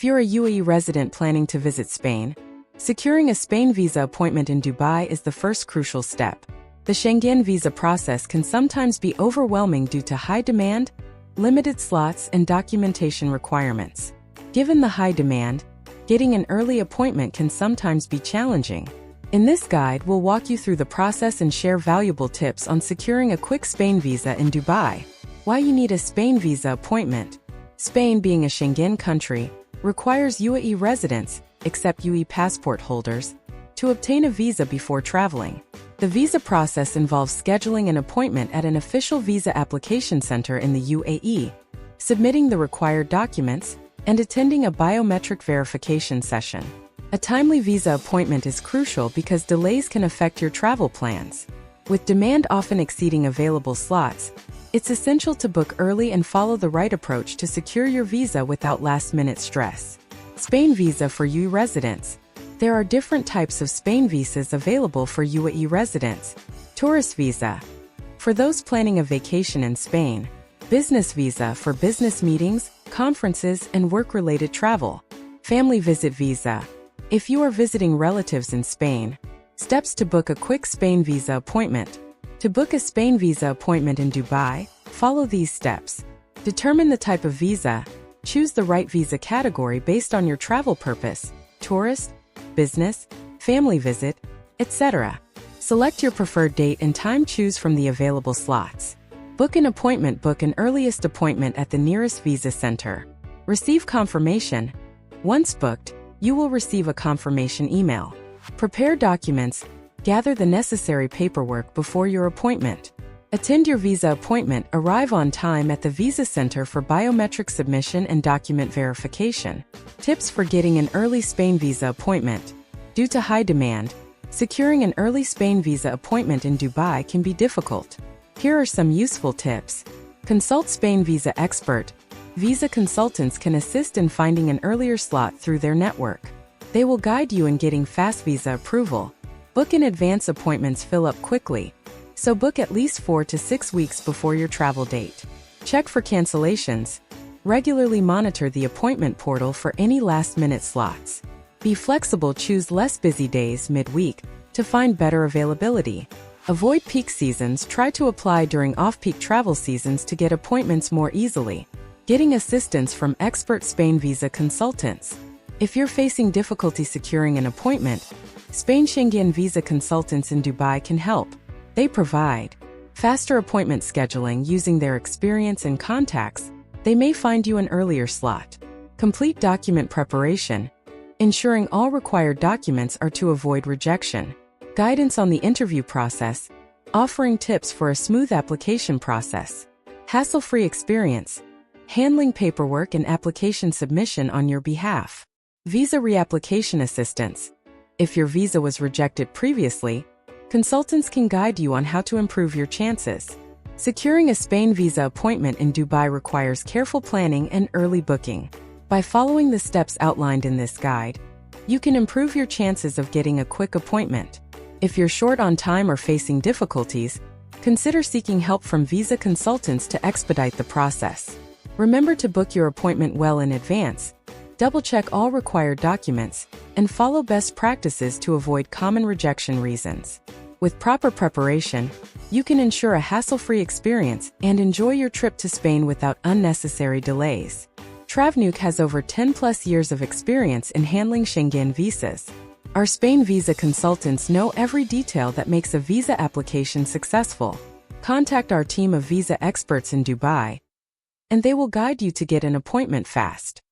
If you're a UAE resident planning to visit Spain, securing a Spain visa appointment in Dubai is the first crucial step. The Schengen visa process can sometimes be overwhelming due to high demand, limited slots, and documentation requirements. Given the high demand, getting an early appointment can sometimes be challenging. In this guide, we'll walk you through the process and share valuable tips on securing a quick Spain visa in Dubai. Why you need a Spain visa appointment. Spain, being a Schengen country, requires UAE residents, except UAE passport holders, to obtain a visa before traveling. The visa process involves scheduling an appointment at an official visa application center in the UAE, submitting the required documents, and attending a biometric verification session. A timely visa appointment is crucial because delays can affect your travel plans. With demand often exceeding available slots, it's essential to book early and follow the right approach to secure your visa without last-minute stress. Spain visa for UAE residents. There are different types of Spain visas available for UAE residents. Tourist visa, for those planning a vacation in Spain. Business visa for business meetings, conferences, and work-related travel. Family visit visa, if you are visiting relatives in Spain. Steps to book a quick Spain visa appointment. To book a Spain visa appointment in Dubai, follow these steps. Determine the type of visa. Choose the right visa category based on your travel purpose, tourist, business, family visit, etc. Select your preferred date and time. Choose from the available slots. Book an appointment. Book an earliest appointment at the nearest visa center. Receive confirmation. Once booked, you will receive a confirmation email. Prepare documents. Gather the necessary paperwork before your appointment. Attend your visa appointment. Arrive on time at the visa center for biometric submission and document verification. Tips for getting an early Spain visa appointment. Due to high demand, securing an early Spain visa appointment in Dubai can be difficult. Here are some useful tips. Consult Spain visa expert. Visa consultants can assist in finding an earlier slot through their network. They will guide you in getting fast visa approval. Book in advance. Appointments fill up quickly, so book at least 4 to 6 weeks before your travel date. Check for cancellations. Regularly monitor the appointment portal for any last-minute slots. Be flexible. Choose less busy days midweek to find better availability. Avoid peak seasons. Try to apply during off-peak travel seasons to get appointments more easily. Getting assistance from expert Spain visa consultants. If you're facing difficulty securing an appointment, Spain Schengen visa consultants in Dubai can help. They provide faster appointment scheduling. Using their experience and contacts, they may find you an earlier slot. Complete document preparation, ensuring all required documents are to avoid rejection. Guidance on the interview process, offering tips for a smooth application process. Hassle-free experience, handling paperwork and application submission on your behalf. Visa reapplication assistance. If your visa was rejected previously, consultants can guide you on how to improve your chances. Securing a Spain visa appointment in Dubai requires careful planning and early booking. By following the steps outlined in this guide, you can improve your chances of getting a quick appointment. If you're short on time or facing difficulties, consider seeking help from visa consultants to expedite the process. Remember to book your appointment well in advance. Double-check all required documents, and follow best practices to avoid common rejection reasons. With proper preparation, you can ensure a hassle-free experience and enjoy your trip to Spain without unnecessary delays. TravNook has over 10+ years of experience in handling Schengen visas. Our Spain visa consultants know every detail that makes a visa application successful. Contact our team of visa experts in Dubai, and they will guide you to get an appointment fast.